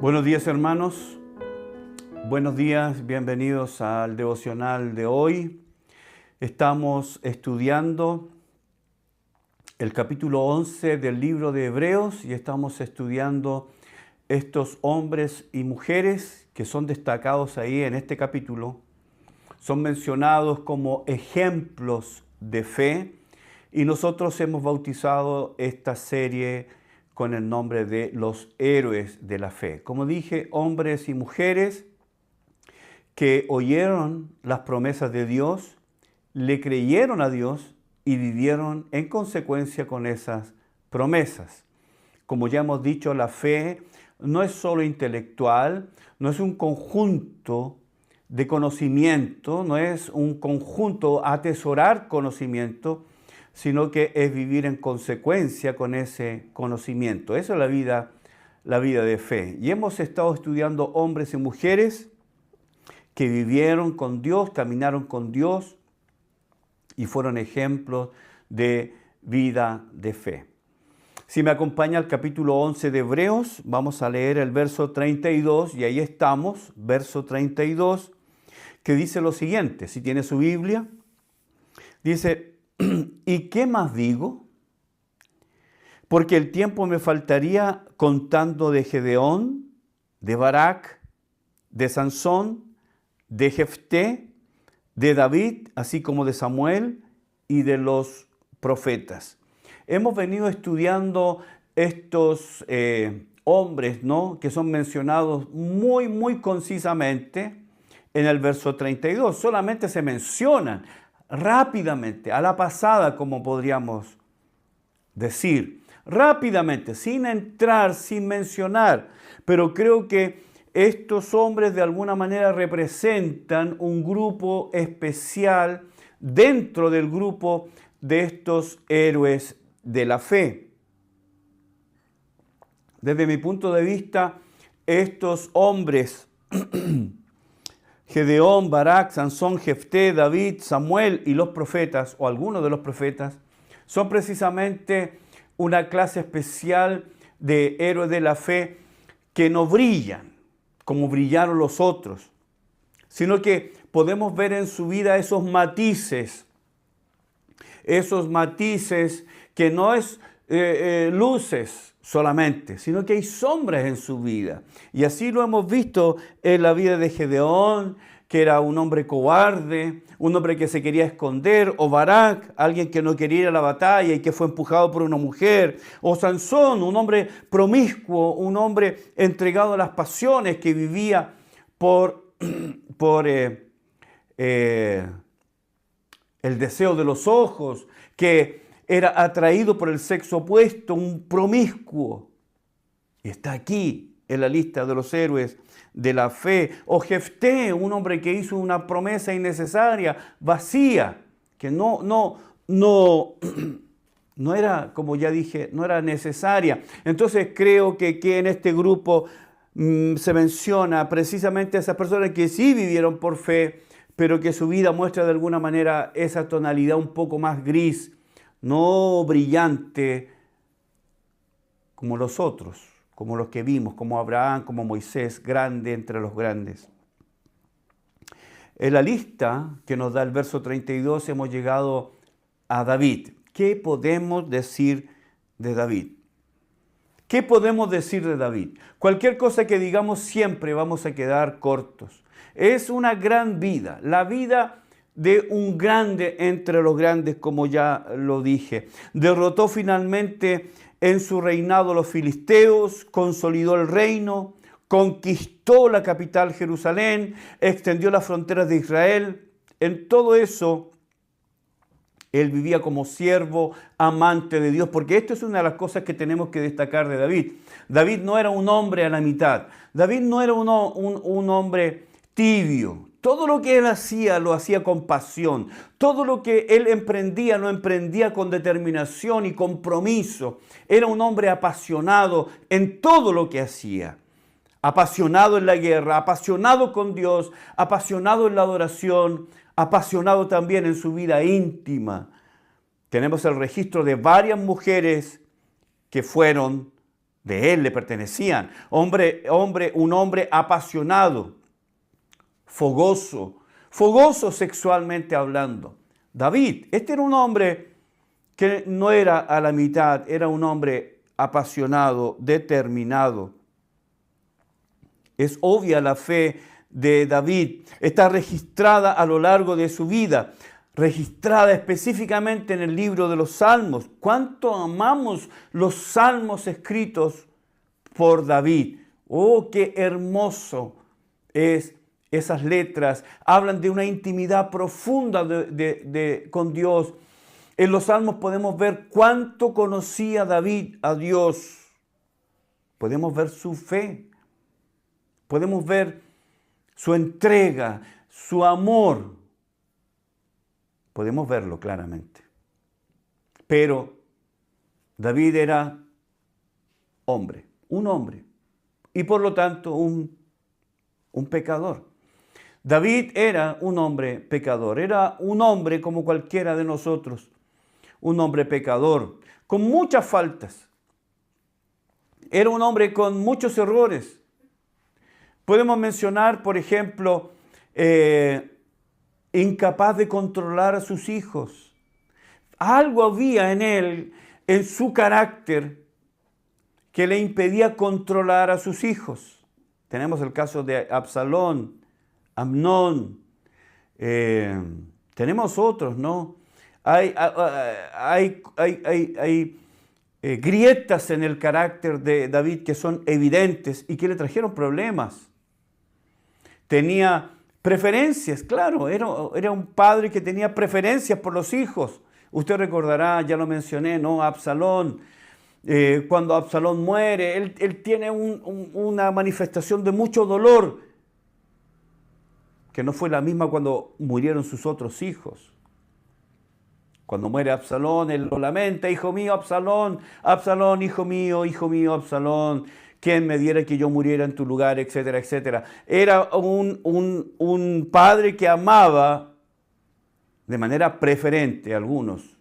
Buenos días, hermanos. Buenos días, bienvenidos al devocional de hoy. Estamos estudiando el capítulo 11 del libro de Hebreos y estamos estudiando estos hombres y mujeres que son destacados ahí en este capítulo. Son mencionados como ejemplos de fe y nosotros hemos bautizado esta serie con el nombre de los héroes de la fe. Como dije, hombres y mujeres que oyeron las promesas de Dios, le creyeron a Dios y vivieron en consecuencia con esas promesas. Como ya hemos dicho, la fe no es solo intelectual, no es un conjunto de conocimiento, no es un conjunto atesorar conocimiento, sino que es vivir en consecuencia con ese conocimiento. Esa es la vida de fe. Y hemos estado estudiando hombres y mujeres que vivieron con Dios, caminaron con Dios y fueron ejemplos de vida de fe. Si me acompaña al capítulo 11 de Hebreos, vamos a leer el verso 32, y ahí estamos, verso 32, que dice lo siguiente. Si tiene su Biblia, dice: ¿y qué más digo? Porque el tiempo me faltaría contando de Gedeón, de Barak, de Sansón, de Jefté, de David, así como de Samuel y de los profetas. Hemos venido estudiando estos hombres, ¿no?, que son mencionados muy concisamente en el verso 32. Solamente se mencionan rápidamente, a la pasada, como podríamos decir, rápidamente, sin entrar, sin mencionar. Pero creo que estos hombres de alguna manera representan un grupo especial dentro del grupo de estos héroes de la fe. Desde mi punto de vista, estos hombres Gedeón, Barak, Sansón, Jefté, David, Samuel y los profetas, o algunos de los profetas, son precisamente una clase especial de héroes de la fe que no brillan como brillaron los otros, sino que podemos ver en su vida esos matices que no es luces solamente, sino que hay sombras en su vida. Y así lo hemos visto en la vida de Gedeón, que era un hombre cobarde, un hombre que se quería esconder, o Barak, alguien que no quería ir a la batalla y que fue empujado por una mujer, o Sansón, un hombre promiscuo, un hombre entregado a las pasiones, que vivía por el deseo de los ojos, que era atraído por el sexo opuesto, un promiscuo. Y está aquí en la lista de los héroes de la fe. O Jefté, un hombre que hizo una promesa innecesaria, vacía, que no era, como ya dije, no era necesaria. Entonces creo que en este grupo se menciona precisamente a esas personas que sí vivieron por fe, pero que su vida muestra de alguna manera esa tonalidad un poco más gris, no brillante como los otros, como los que vimos, como Abraham, como Moisés, grande entre los grandes. En la lista que nos da el verso 32 hemos llegado a David. ¿Qué podemos decir de David? ¿Qué podemos decir de David? Cualquier cosa que digamos siempre vamos a quedar cortos. Es una gran vida, la vida de un grande entre los grandes, como ya lo dije. Derrotó finalmente en su reinado a los filisteos, consolidó el reino, conquistó la capital Jerusalén, extendió las fronteras de Israel. En todo eso, él vivía como siervo, amante de Dios, porque esto es una de las cosas que tenemos que destacar de David. David no era un hombre a la mitad. David no era un hombre tibio. Todo lo que él hacía, lo hacía con pasión. Todo lo que él emprendía, lo emprendía con determinación y compromiso. Era un hombre apasionado en todo lo que hacía. Apasionado en la guerra, apasionado con Dios, apasionado en la adoración, apasionado también en su vida íntima. Tenemos el registro de varias mujeres que fueron de él le pertenecían. Un hombre apasionado, fogoso sexualmente hablando. David, este era un hombre que no era a la mitad, era un hombre apasionado, determinado. Es obvia la fe de David, está registrada a lo largo de su vida, registrada específicamente en el libro de los Salmos. ¿Cuánto amamos los salmos escritos por David? Oh, qué hermoso es esas letras. Hablan de una intimidad profunda con Dios. En los salmos podemos ver cuánto conocía David a Dios. Podemos ver su fe. Podemos ver su entrega, su amor. Podemos verlo claramente. Pero David era hombre, un hombre, y por lo tanto un pecador. David era un hombre pecador, era un hombre como cualquiera de nosotros, un hombre pecador, con muchas faltas. Era un hombre con muchos errores. Podemos mencionar, por ejemplo, incapaz de controlar a sus hijos. Algo había en él, en su carácter, que le impedía controlar a sus hijos. Tenemos el caso de Absalón, Amnón, tenemos otros, ¿no? Hay grietas en el carácter de David que son evidentes y que le trajeron problemas. Tenía preferencias, claro, era un padre que tenía preferencias por los hijos. Usted recordará, ya lo mencioné, ¿no? Absalón, cuando Absalón muere, él tiene una manifestación de mucho dolor, que no fue la misma cuando murieron sus otros hijos. Cuando muere Absalón, él lo lamenta: hijo mío, Absalón, Absalón, hijo mío, Absalón, ¿quién me diera que yo muriera en tu lugar?, etcétera, etcétera. Era un padre que amaba de manera preferente a algunos,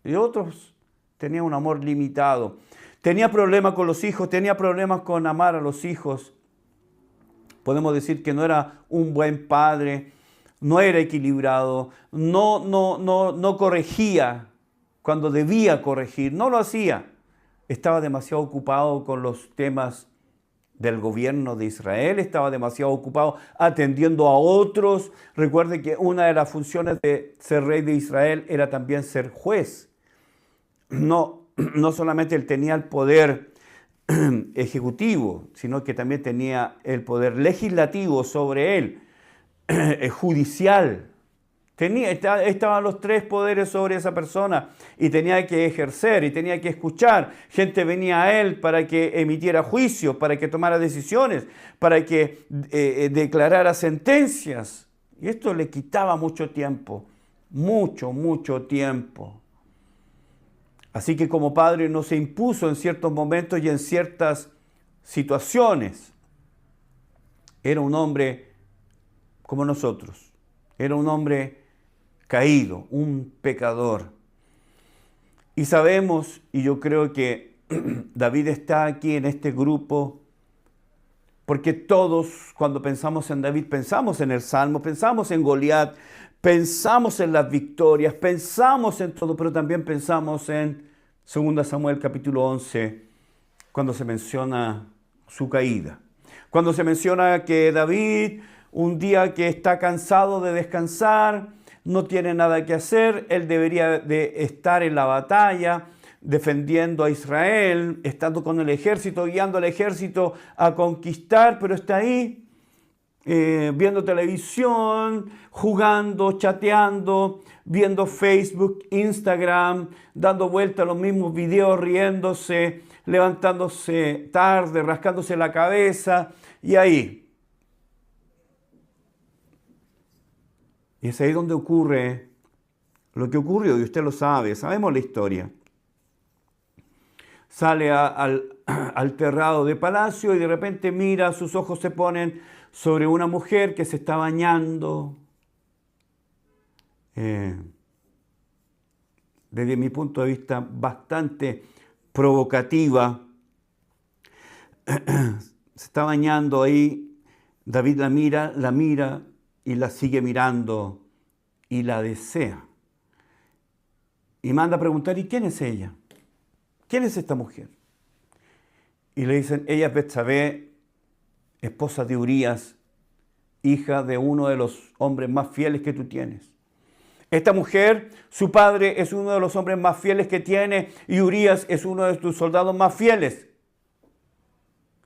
y otros tenía un amor limitado. Tenía problemas con los hijos, tenía problemas con amar a los hijos. Podemos decir que no era un buen padre, no era equilibrado, no corregía cuando debía corregir, no lo hacía. Estaba demasiado ocupado con los temas del gobierno de Israel, estaba demasiado ocupado atendiendo a otros. Recuerde que una de las funciones de ser rey de Israel era también ser juez. No solamente él tenía el poder ejecutivo, sino que también tenía el poder legislativo sobre él, judicial. Estaban los tres poderes sobre esa persona y tenía que ejercer y tenía que escuchar. Gente venía a él para que emitiera juicios, para que tomara decisiones, para que declarara sentencias. Y esto le quitaba mucho tiempo, mucho tiempo. Así que como padre no se impuso en ciertos momentos y en ciertas situaciones. Era un hombre como nosotros. Era un hombre caído, un pecador. Y sabemos, y yo creo que David está aquí en este grupo, porque todos cuando pensamos en David, pensamos en el Salmo, pensamos en Goliat, pensamos en las victorias, pensamos en todo, pero también pensamos en 2 Samuel capítulo 11, cuando se menciona su caída. Cuando se menciona que David, un día que está cansado de descansar, no tiene nada que hacer, él debería de estar en la batalla, defendiendo a Israel, estando con el ejército, guiando al ejército a conquistar, pero está ahí viendo televisión, jugando, chateando, viendo Facebook, Instagram, dando vuelta a los mismos videos, riéndose, levantándose tarde, rascándose la cabeza, y ahí. Y es ahí donde ocurre lo que ocurrió, y usted lo sabe, sabemos la historia. Sale al terrado de palacio y de repente mira, sus ojos se ponen sobre una mujer que se está bañando. Desde mi punto de vista, bastante provocativa. se está bañando ahí, David la mira y la sigue mirando y la desea. Y manda a preguntar, ¿y quién es ella? ¿Quién es esta mujer? Y le dicen, ella es Betsabé, esposa de Urías, hija de uno de los hombres más fieles que tú tienes. Esta mujer, su padre es uno de los hombres más fieles que tiene y Urías es uno de tus soldados más fieles.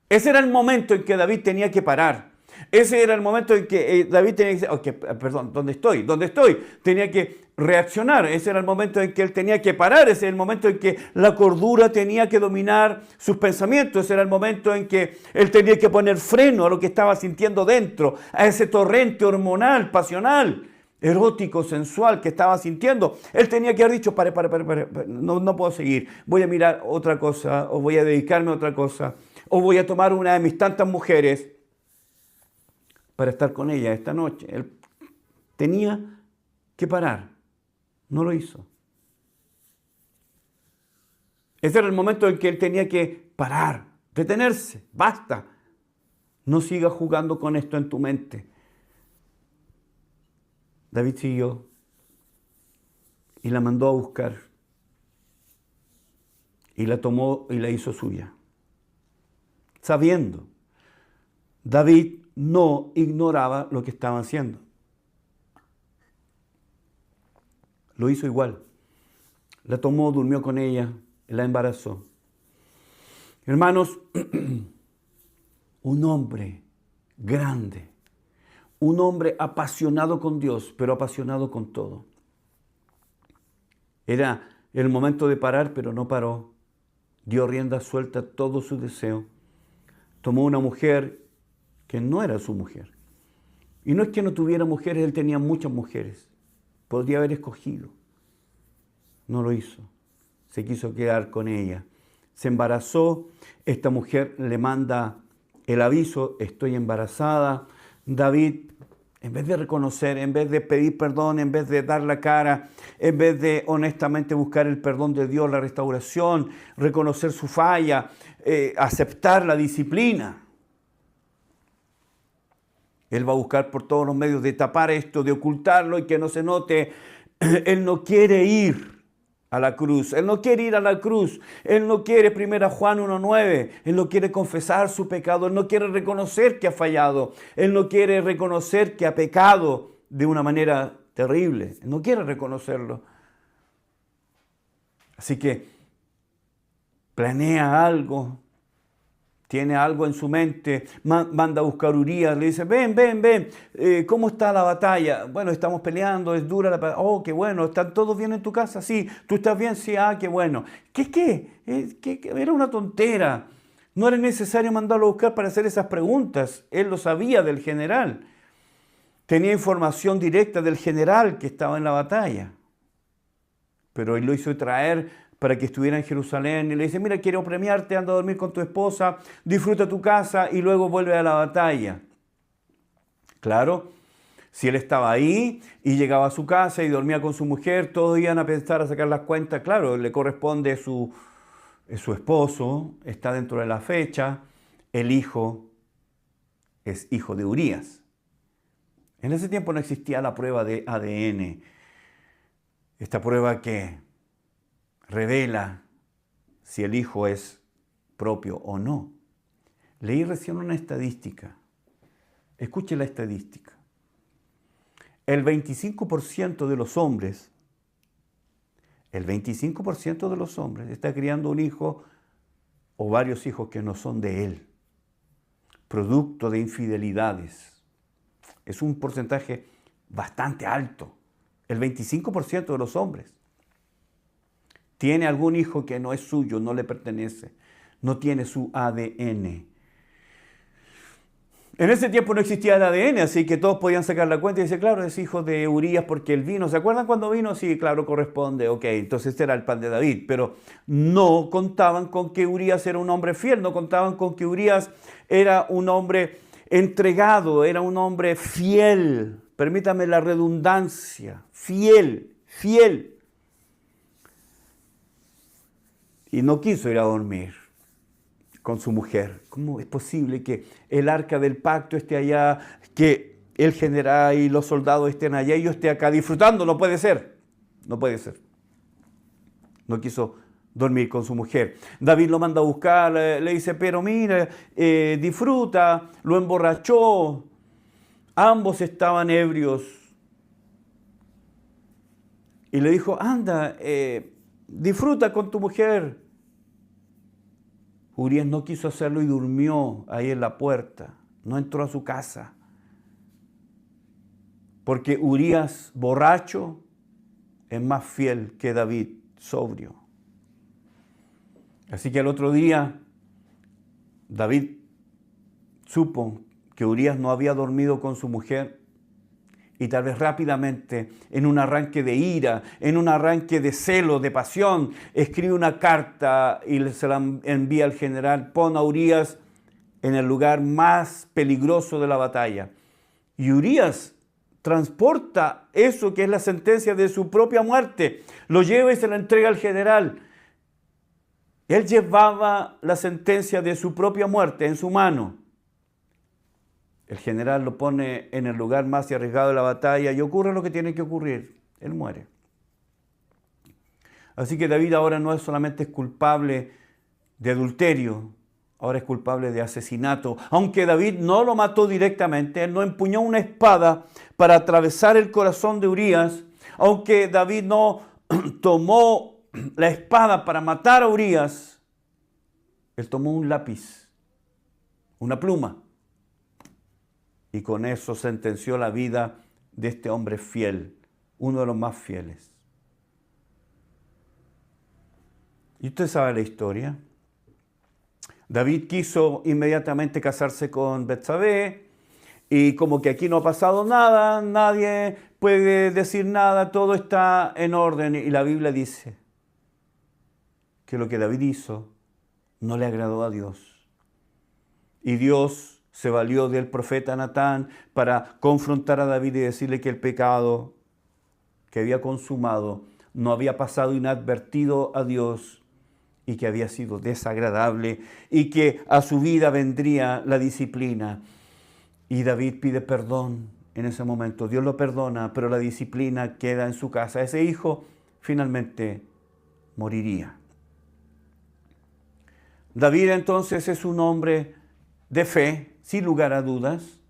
Ese era el momento en que David tenía que parar. Ese era el momento en que David tenía que decir, okay, perdón, ¿dónde estoy? ¿Dónde estoy? Tenía que reaccionar. Ese era el momento en que él tenía que parar. Ese era el momento en que la cordura tenía que dominar sus pensamientos. Ese era el momento en que él tenía que poner freno a lo que estaba sintiendo dentro, a ese torrente hormonal, pasional, erótico, sensual que estaba sintiendo. Él tenía que haber dicho, pare, no puedo seguir. Voy a mirar otra cosa o voy a dedicarme a otra cosa o voy a tomar una de mis tantas mujeres para estar con ella esta noche. Él tenía que parar. No lo hizo. Ese era el momento en que él tenía que parar, detenerse. Basta. No sigas jugando con esto en tu mente. David siguió y la mandó a buscar. Y la tomó y la hizo suya. Sabiendo, David no ignoraba lo que estaban haciendo. Lo hizo igual. La tomó, durmió con ella, la embarazó. Hermanos, un hombre grande, un hombre apasionado con Dios, pero apasionado con todo. Era el momento de parar, pero no paró. Dio rienda suelta a todo su deseo. Tomó una mujer que no era su mujer. Y no es que no tuviera mujeres, él tenía muchas mujeres. Podría haber escogido. No lo hizo. Se quiso quedar con ella. Se embarazó. Esta mujer le manda el aviso, estoy embarazada. David, en vez de reconocer, en vez de pedir perdón, en vez de dar la cara, en vez de honestamente buscar el perdón de Dios, la restauración, reconocer su falla, aceptar la disciplina, él va a buscar por todos los medios de tapar esto, de ocultarlo y que no se note. Él no quiere ir a la cruz. Él no quiere ir a la cruz. Él no quiere, 1 Juan 1:9. Él no quiere confesar su pecado. Él no quiere reconocer que ha fallado. Él no quiere reconocer que ha pecado de una manera terrible. Él no quiere reconocerlo. Así que planea algo. Tiene algo en su mente, manda a buscar a Urías, le dice, ven, ¿cómo está la batalla? Bueno, estamos peleando, es dura la batalla. Oh, qué bueno, ¿están todos bien en tu casa? Sí, ¿tú estás bien? Sí, qué bueno. ¿Qué? Era una tontera. No era necesario mandarlo a buscar para hacer esas preguntas. Él lo sabía del general. Tenía información directa del general que estaba en la batalla. Pero él lo hizo traer para que estuviera en Jerusalén y le dice, mira, quiero premiarte, anda a dormir con tu esposa, disfruta tu casa y luego vuelve a la batalla. Claro, si él estaba ahí y llegaba a su casa y dormía con su mujer, todos iban a pensar, a sacar las cuentas, claro, le corresponde su esposo, está dentro de la fecha, el hijo es hijo de Urías. En ese tiempo no existía la prueba de ADN, esta prueba que revela si el hijo es propio o no. Leí recién una estadística. Escuche la estadística. El 25% de los hombres, está criando un hijo o varios hijos que no son de él, producto de infidelidades. Es un porcentaje bastante alto. El 25% de los hombres tiene algún hijo que no es suyo, no le pertenece, no tiene su ADN. En ese tiempo no existía el ADN, así que todos podían sacar la cuenta y decir, claro, es hijo de Urías porque él vino. ¿Se acuerdan cuando vino? Sí, claro, corresponde. Ok, entonces este era el pan de David. Pero no contaban con que Urías era un hombre fiel, no contaban con que Urías era un hombre entregado, era un hombre fiel. Permítame la redundancia, fiel. Y no quiso ir a dormir con su mujer. ¿Cómo es posible que el arca del pacto esté allá, que el general y los soldados estén allá y yo esté acá disfrutando? No puede ser, no puede ser. No quiso dormir con su mujer. David lo manda a buscar, le dice, pero mira, disfruta, lo emborrachó. Ambos estaban ebrios. Y le dijo, anda, disfruta con tu mujer. Urías no quiso hacerlo y durmió ahí en la puerta. No entró a su casa. Porque Urías, borracho, es más fiel que David, sobrio. Así que al otro día, David supo que Urías no había dormido con su mujer y tal vez rápidamente, en un arranque de ira, en un arranque de celo, de pasión, escribe una carta y se la envía al general, pon a Urías en el lugar más peligroso de la batalla. Y Urías transporta eso que es la sentencia de su propia muerte, lo lleva y se la entrega al general. Él llevaba la sentencia de su propia muerte en su mano. El general lo pone en el lugar más arriesgado de la batalla y ocurre lo que tiene que ocurrir. Él muere. Así que David ahora no es solamente culpable de adulterio, ahora es culpable de asesinato. Aunque David no lo mató directamente, él no empuñó una espada para atravesar el corazón de Urías, aunque David no tomó la espada para matar a Urías, él tomó un lápiz, una pluma, y con eso sentenció la vida de este hombre fiel, uno de los más fieles. Y usted sabe la historia. David quiso inmediatamente casarse con Betsabé y como que aquí no ha pasado nada, nadie puede decir nada, todo está en orden. Y la Biblia dice que lo que David hizo no le agradó a Dios. Y Dios se valió del profeta Natán para confrontar a David y decirle que el pecado que había consumado no había pasado inadvertido a Dios y que había sido desagradable y que a su vida vendría la disciplina. Y David pide perdón en ese momento. Dios lo perdona, pero la disciplina queda en su casa. Ese hijo finalmente moriría. David entonces es un hombre de fe, sin lugar a dudas.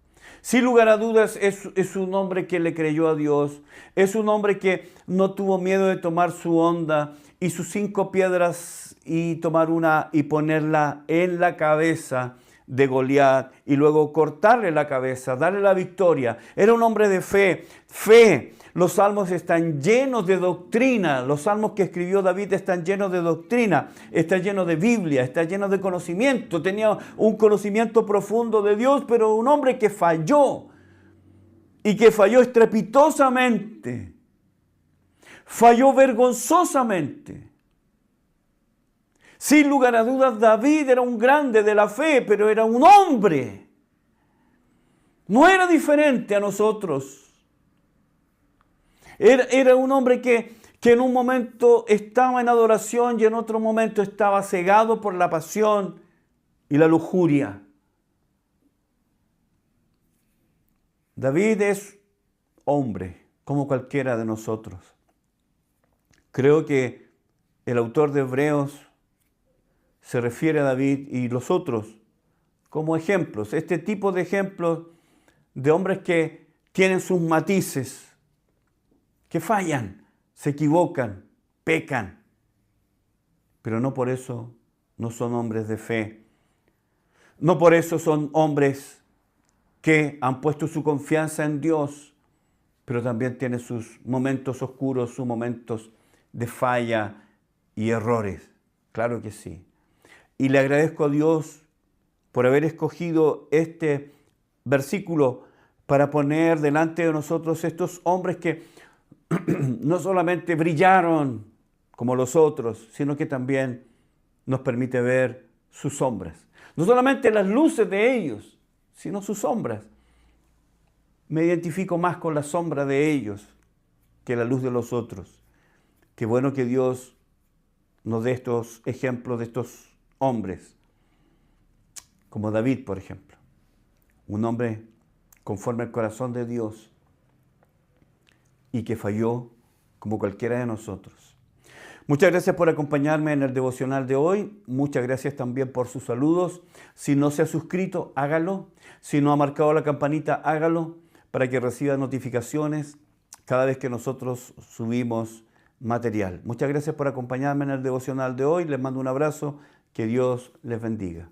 Sin lugar a dudas es un hombre que le creyó a Dios. Es un hombre que no tuvo miedo de tomar su onda y sus 5 piedras y tomar una y ponerla en la cabeza de Goliat y luego cortarle la cabeza, darle la victoria. Era un hombre de fe. Fe. Los salmos están llenos de doctrina. Los salmos que escribió David están llenos de doctrina. Está lleno de Biblia, está lleno de conocimiento. Tenía un conocimiento profundo de Dios, pero un hombre que falló y que falló estrepitosamente. Falló vergonzosamente. Sin lugar a dudas, David era un grande de la fe, pero era un hombre. No era diferente a nosotros. Era un hombre que en un momento estaba en adoración y en otro momento estaba cegado por la pasión y la lujuria. David es hombre, como cualquiera de nosotros. Creo que el autor de Hebreos se refiere a David y los otros como ejemplos. Este tipo de ejemplos de hombres que tienen sus matices, que fallan, se equivocan, pecan, pero no por eso no son hombres de fe. No por eso son hombres que han puesto su confianza en Dios, pero también tienen sus momentos oscuros, sus momentos de falla y errores. Claro que sí. Y le agradezco a Dios por haber escogido este versículo para poner delante de nosotros estos hombres que no solamente brillaron como los otros, sino que también nos permite ver sus sombras. No solamente las luces de ellos, sino sus sombras. Me identifico más con la sombra de ellos que la luz de los otros. Qué bueno que Dios nos dé estos ejemplos de estos hombres. como David, por ejemplo, un hombre conforme al corazón de Dios y que falló como cualquiera de nosotros. Muchas gracias por acompañarme en el devocional de hoy. Muchas gracias también por sus saludos. Si no se ha suscrito, hágalo. Si no ha marcado la campanita, hágalo para que reciba notificaciones cada vez que nosotros subimos material. Muchas gracias por acompañarme en el devocional de hoy. Les mando un abrazo. Que Dios les bendiga.